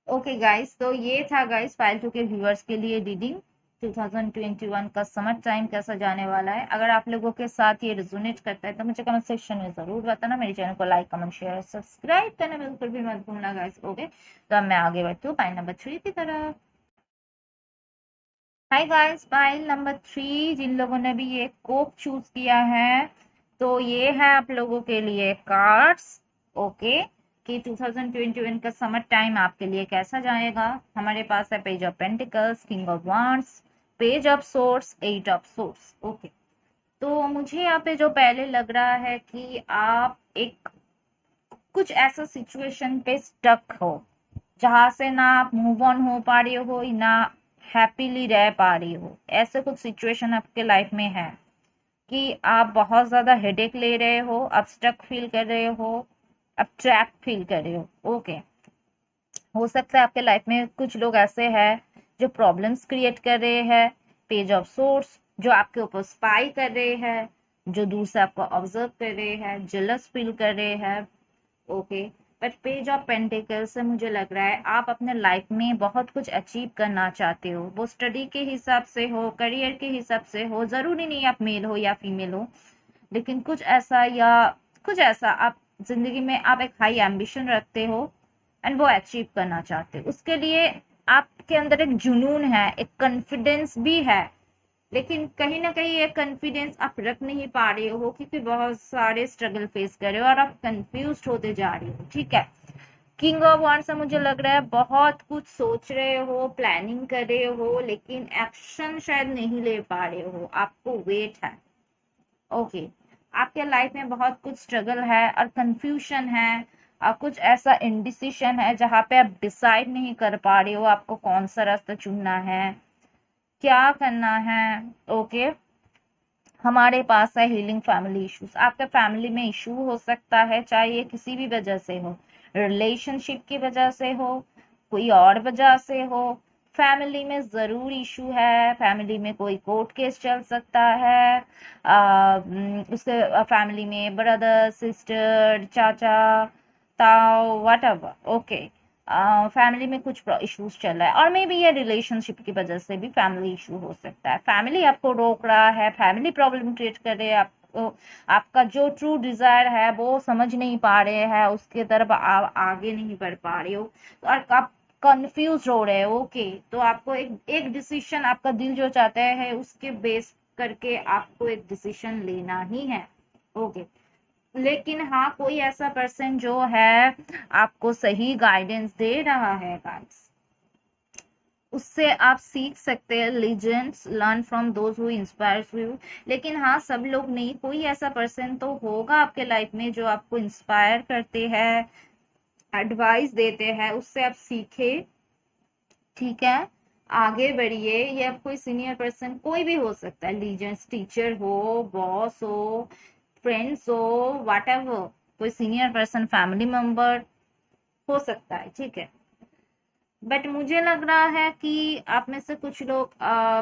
ओके गाइस, तो ये था गाइस फाइल 2 के व्यूअर्स के लिए रीडिंग 2021 का समर टाइम कैसा जाने वाला है। अगर आप लोगों के साथ ये रिजोनेट करता है तो मुझे कमेंट सेक्शन में जरूर बताना। मेरे चैनल को लाइक, कमेंट, शेयर, सब्सक्राइब करना बिल्कुल भी मत भूलना गाइस। ओके, तो अब मैं आगे बढ़ती हूँ फाइल नंबर 3 की तरफ। हाय गाइस, फाइल नंबर 3 जिन लोगों ने भी ये कोक चूज किया है तो ये है आप लोगों के लिए कार्ड्स। ओके, कि 2021 का समर टाइम आपके लिए कैसा जाएगा। हमारे पास है page of pentacles, king of wands, page of swords, eight of swords. Okay, तो मुझे यहाँ पे जो पहले लग रहा है कि आप एक कुछ ऐसा सिचुएशन पे स्टक हो जहां से ना आप मूव ऑन हो पा रही हो ना हैप्पीली रह पा रही हो। ऐसे कुछ सिचुएशन आपके लाइफ में है कि आप बहुत ज्यादा हेडेक ले रहे हो, आप स्टक फील कर रहे हो, आप ट्रैप फील कर रहे हो। ओके, हो सकता है आपके लाइफ में कुछ लोग ऐसे हैं जो प्रॉब्लम्स क्रिएट कर रहे हैं। पेज ऑफ सोर्स जो आपके ऊपर स्पाई कर रहे हैं, जो दूर से आपको ऑब्जर्व कर रहे हैं, जेलस फील कर रहे हैं। Okay, but page of pentacle से मुझे लग रहा है आप अपने लाइफ में बहुत कुछ अचीव करना चाहते हो। वो स्टडी के हिसाब से हो, करियर के हिसाब से हो, जरूरी नहीं आप मेल हो या फीमेल हो, लेकिन कुछ ऐसा आप जिंदगी में आप एक हाई एम्बिशन रखते हो एंड वो अचीव करना चाहते हो। उसके लिए आपके अंदर एक जुनून है, एक कॉन्फिडेंस भी है, लेकिन कहीं ना कहीं ये कॉन्फिडेंस आप रख नहीं पा रहे हो क्योंकि बहुत सारे स्ट्रगल फेस कर रहे हो और आप कंफ्यूज होते जा रहे हो। ठीक है, किंग ऑफ वांड्स से मुझे लग रहा है बहुत कुछ सोच रहे हो, प्लानिंग कर रहे हो, लेकिन एक्शन शायद नहीं ले पा रहे हो, आपको वेट है। ओके, आपके लाइफ में बहुत कुछ स्ट्रगल है और कंफ्यूजन है और कुछ ऐसा इंडिसिशन है जहाँ पे आप डिसाइड नहीं कर पा रहे हो आपको कौन सा रास्ता चुनना है, क्या करना है। ओके, हमारे पास है हीलिंग फैमिली इश्यूज। आपके फैमिली में इशू हो सकता है, चाहे ये किसी भी वजह से हो, रिलेशनशिप की वजह से हो, कोई और वजह से हो। फैमिली में जरूर इशू है, फैमिली में कोई कोर्ट केस चल सकता है, उसके फैमिली में ब्रदर, सिस्टर, चाचा, ताऊ, व्हाटएवर। ओके, फैमिली में कुछ इश्यूज चल रहा है और मे बी ये रिलेशनशिप की वजह से भी फैमिली इशू हो सकता है। फैमिली आपको रोक रहा है, फैमिली प्रॉब्लम क्रिएट कर रहे हैं आपको, आपका जो ट्रू डिजायर है वो समझ नहीं पा रहे हैं, उसके तरफ आप आगे नहीं बढ़ पा रहे हो और आप कंफ्यूज हो रहे हो। ओके, तो आपको एक एक डिसीजन आपका दिल जो चाहता है उसके बेस करके आपको एक डिसीजन लेना ही है। ओके, लेकिन हाँ कोई ऐसा पर्सन जो है आपको सही गाइडेंस दे रहा है गाइस, उससे आप सीख सकते हैं। Legends learn from those who inspires you. लेकिन हाँ सब लोग नहीं, कोई ऐसा पर्सन तो होगा आपके लाइफ में जो आपको इंस्पायर करते हैं, एडवाइस देते हैं, उससे आप सीखे। ठीक है, आगे बढ़िए। ये अब कोई सीनियर पर्सन कोई भी हो सकता है, लीजेंड्स टीचर हो, बॉस हो, फ्रेंड्स हो, व्हाटएवर, कोई सीनियर पर्सन, फैमिली मेंबर हो सकता है। ठीक है, बट मुझे लग रहा है कि आप में से कुछ लोग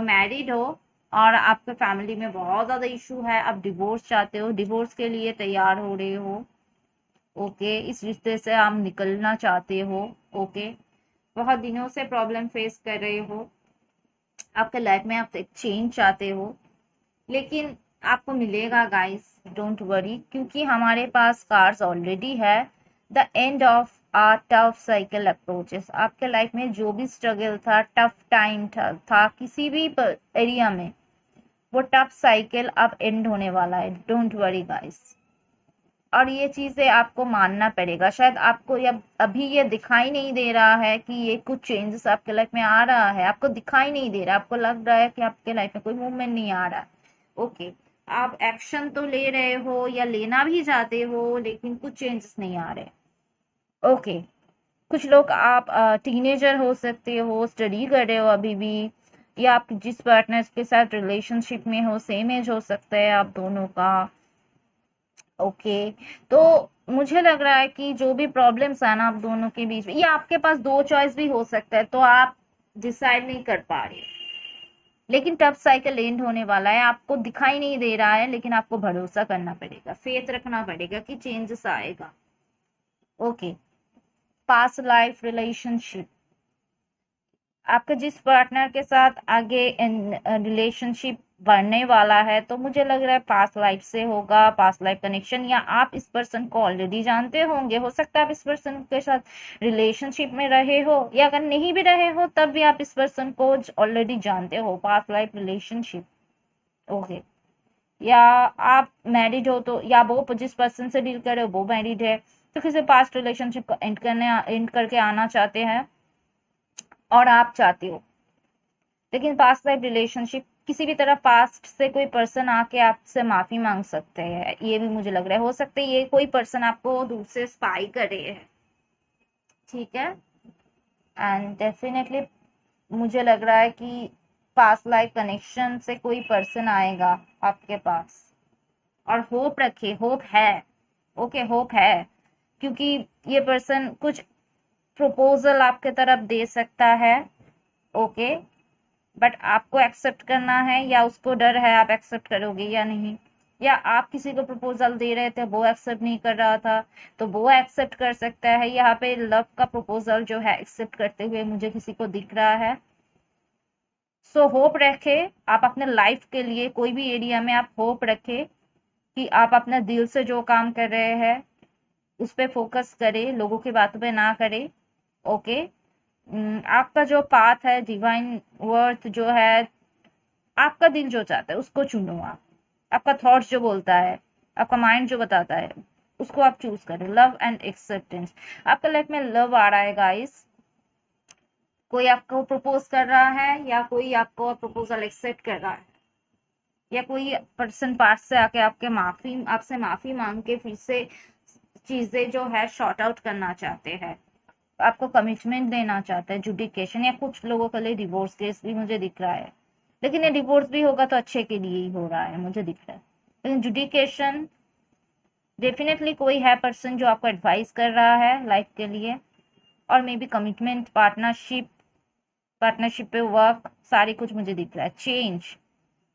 मैरिड हो और आपके फैमिली में बहुत ज्यादा इशू है, आप डिवोर्स चाहते हो, डिवोर्स के लिए तैयार हो रहे हो। ओके, इस रिश्ते से आप निकलना चाहते हो। ओके, बहुत दिनों से प्रॉब्लम फेस कर रहे हो, आपके लाइफ में आप एक चेंज चाहते हो, लेकिन आपको मिलेगा गाइस, डोंट वरी, क्योंकि हमारे पास कार्ड्स ऑलरेडी है। The end of a tough cycle approaches. आपके लाइफ में जो भी स्ट्रगल था, टफ टाइम था किसी भी एरिया में, वो टफ साइकिल अब एंड होने वाला है। डोंट वरी गाइस, और ये चीजें आपको मानना पड़ेगा। शायद आपको अभी ये दिखाई नहीं दे रहा है कि ये कुछ चेंजेस आपके लाइफ में आ रहा है, आपको दिखाई नहीं दे रहा, आपको लग रहा है कि आपके लाइफ में कोई मूवमेंट नहीं आ रहा है। ओके, आप एक्शन तो ले रहे हो या लेना भी चाहते हो, लेकिन कुछ चेंजेस नहीं आ रहे। ओके, कुछ लोग आप टीनेजर हो सकते हो, स्टडी कर रहे हो अभी भी, या आप जिस पार्टनर के साथ रिलेशनशिप में हो सेम एज हो सकता है आप दोनों का। ओके, तो मुझे लग रहा है कि जो भी प्रॉब्लम्स है ना आप दोनों के बीच में, या आपके पास दो चॉइस भी हो सकता है, तो आप डिसाइड नहीं कर पा रहे, लेकिन टफ साइकिल एंड होने वाला है, आपको दिखाई नहीं दे रहा है, लेकिन आपको भरोसा करना पड़ेगा, फेथ रखना पड़ेगा कि चेंजेस आएगा। ओके, पास्ट लाइफ रिलेशनशिप, आपके जिस पार्टनर के साथ आगे रिलेशनशिप बढ़ने वाला है, तो मुझे लग रहा है पास्ट लाइफ से होगा, पास्ट लाइफ कनेक्शन, या आप इस पर्सन को ऑलरेडी जानते होंगे। हो सकता है आप इस पर्सन के साथ रिलेशनशिप में रहे हो, या अगर नहीं भी रहे हो तब भी आप इस पर्सन को ऑलरेडी जानते हो, पास्ट लाइफ रिलेशनशिप। ओके, या आप मैरिड हो तो, या वो जिस पर्सन से डील कर रहे हो वो मैरिड है, तो किसी पास्ट रिलेशनशिप को एंड करके आना चाहते हैं और आप चाहते हो। लेकिन पास्ट लाइफ रिलेशनशिप, किसी भी तरह पास्ट से कोई पर्सन आके आपसे माफी मांग सकते हैं, ये भी मुझे लग रहा है। हो सकता है ये कोई पर्सन आपको दूर से स्पाई कर रहे हैं, ठीक है। एंड डेफिनेटली मुझे लग रहा है कि पास्ट लाइफ कनेक्शन से कोई पर्सन आएगा आपके पास, और होप रखे, होप है। ओके, होप है, क्योंकि ये पर्सन कुछ प्रपोजल आपके तरफ दे सकता है। ओके, बट आपको एक्सेप्ट करना है, या उसको डर है आप एक्सेप्ट करोगे या नहीं, या आप किसी को प्रपोजल दे रहे थे वो एक्सेप्ट नहीं कर रहा था, तो वो एक्सेप्ट कर सकता है। यहाँ पे लव का प्रपोजल जो है एक्सेप्ट करते हुए मुझे किसी को दिख रहा है। सो होप रखे आप अपने लाइफ के लिए, कोई भी एरिया में आप होप रखे कि आप अपने दिल से जो काम कर रहे हैं उस पर फोकस करें, लोगों की बातों पे ना करें। ओके, आपका जो पाथ है, डिवाइन वर्थ जो है, आपका दिल जो चाहता है उसको चुनो आप, आपका थॉट जो बोलता है, आपका माइंड जो बताता है उसको आप चूज करें। लव एंड एक्सेप्टेंस, आपका लाइफ में लव आ रहा है गाइस, कोई आपको प्रपोज कर रहा है, या कोई आपको प्रपोजल एक्सेप्ट कर रहा है, या कोई पर्सन पास से आके आपसे माफी मांग के फिर से चीजें जो है शॉर्ट आउट करना चाहते हैं, आपको कमिटमेंट देना चाहते हैं, जुडिकेशन, या कुछ लोगों के लिए डिवोर्स केस भी मुझे दिख रहा है। लेकिन ये डिवोर्स भी होगा तो अच्छे के लिए ही हो रहा है, मुझे दिख रहा है। लेकिन जुडिकेशन, डेफिनेटली कोई है पर्सन जो आपको एडवाइस कर रहा है लाइफ के लिए, और मे बी कमिटमेंट, पार्टनरशिप पे वर्क, सारी कुछ मुझे दिख रहा है। चेंज,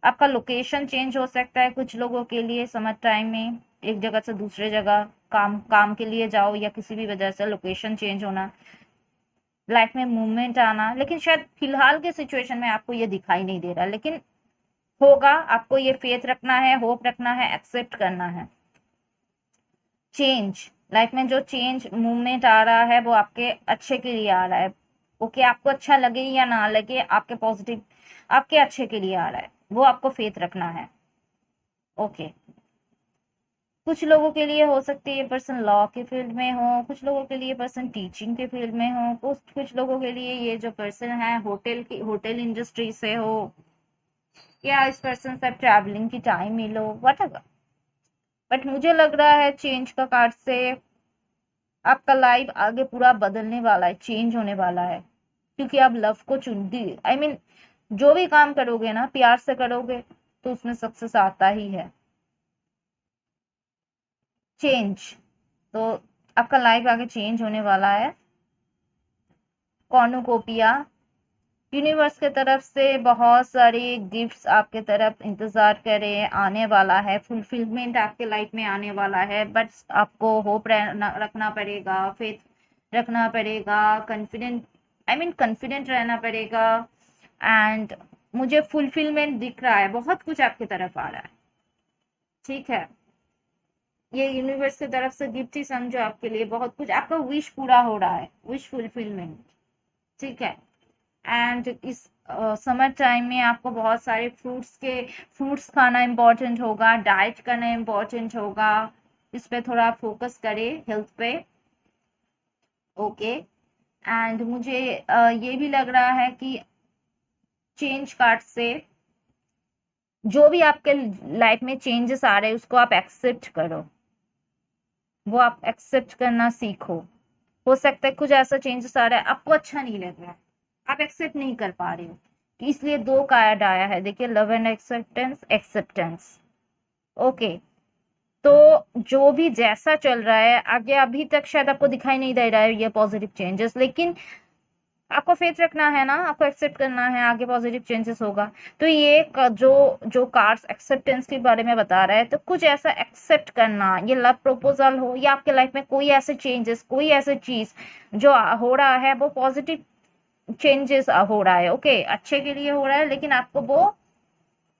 आपका लोकेशन चेंज हो सकता है कुछ लोगों के लिए समर टाइम में, एक जगह से दूसरे जगह काम के लिए जाओ, या किसी भी वजह से लोकेशन चेंज होना, लाइफ में मूवमेंट आना। लेकिन शायद फिलहाल के सिचुएशन में आपको ये दिखाई नहीं दे रहा, लेकिन होगा। आपको ये फेथ रखना है, होप रखना है, एक्सेप्ट करना है। चेंज, लाइफ में जो चेंज मूवमेंट आ रहा है वो आपके अच्छे के लिए आ रहा है। ओके, आपको अच्छा लगे या ना लगे, आपके पॉजिटिव, आपके अच्छे के लिए आ रहा है, वो आपको फेथ रखना है। ओके, कुछ लोगों के लिए हो सकती है ये पर्सन लॉ के फील्ड में हो, कुछ लोगों के लिए पर्सन टीचिंग के फील्ड में हो, कुछ लोगों के लिए ये जो पर्सन है होटल इंडस्ट्री से हो, या इस पर्सन से ट्रैवलिंग की टाइम मिलो, वट। बट मुझे लग रहा है चेंज का कार्ड से आपका लाइफ आगे पूरा बदलने वाला है, चेंज होने वाला है, क्योंकि आप लव को चुन दी। आई मीन जो भी काम करोगे ना प्यार से करोगे तो उसमें सक्सेस आता ही है। चेंज, तो आपका लाइफ आगे चेंज होने वाला है। कॉर्नुकोपिया, यूनिवर्स के तरफ से बहुत सारे गिफ्ट्स आपके तरफ इंतजार करे, आने वाला है, फुलफिलमेंट आपके लाइफ में आने वाला है। बट आपको होप रखना पड़ेगा, फेथ रखना पड़ेगा, कॉन्फिडेंट रहना पड़ेगा। एंड मुझे फुलफिलमेंट दिख रहा है, बहुत कुछ आपकी तरफ आ रहा है, ठीक है। ये यूनिवर्स की तरफ से गिफ्ट ही समझो आपके लिए, बहुत कुछ आपका विश पूरा हो रहा है, विश फुलफिलमेंट, ठीक है। एंड इस समर टाइम में आपको बहुत सारे फ्रूट्स खाना इम्पोर्टेंट होगा, डाइट करना इम्पोर्टेंट होगा, इस पे थोड़ा फोकस करें, हेल्थ पे। ओके, एंड मुझे ये भी लग रहा है कि चेंज कार्ड से जो भी आपके लाइफ में चेंजेस आ रहे हैं उसको आप एक्सेप्ट करो, वो आप एक्सेप्ट करना सीखो। हो सकता है कुछ ऐसा चेंजेस आ रहा है आपको अच्छा नहीं लग रहा है, आप एक्सेप्ट नहीं कर पा रहे हो, इसलिए दो कार्ड आया है, देखिए, love and acceptance, acceptance. Okay, तो जो भी जैसा चल रहा है आगे, अभी तक शायद आपको दिखाई नहीं दे रहा है ये पॉजिटिव चेंजेस, लेकिन आपको फेथ रखना है ना, आपको एक्सेप्ट करना है, आगे पॉजिटिव चेंजेस होगा। तो ये जो जो कार्ड्स एक्सेप्टेंस के बारे में बता रहा है, तो कुछ ऐसा एक्सेप्ट करना, ये लव प्रपोजल हो या आपके लाइफ में कोई ऐसे चेंजेस, कोई ऐसी चीज जो हो रहा है वो पॉजिटिव चेंजेस हो रहा है, ओके, अच्छे के लिए हो रहा है, लेकिन आपको वो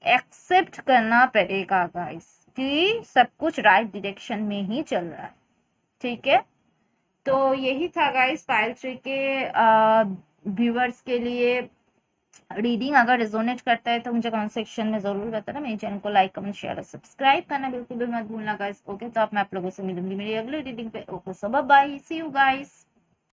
एक्सेप्ट करना पड़ेगा गाइस कि सब कुछ राइट डायरेक्शन में ही चल रहा है, ठीक है। तो यही था गाइस पायल ट्री के व्यूअर्स के लिए रीडिंग। अगर रिजोनेट करता है तो मुझे कमेंट सेक्शन में जरूर बताना। मेरे चैनल को लाइक कमेंट शेयर और सब्सक्राइब करना बिल्कुल भी मत भूलना गाइस, ओके। तो आप मैं आप लोगों से मिलूंगी मेरी अगली रीडिंग पे, okay. So bye bye, see you guys.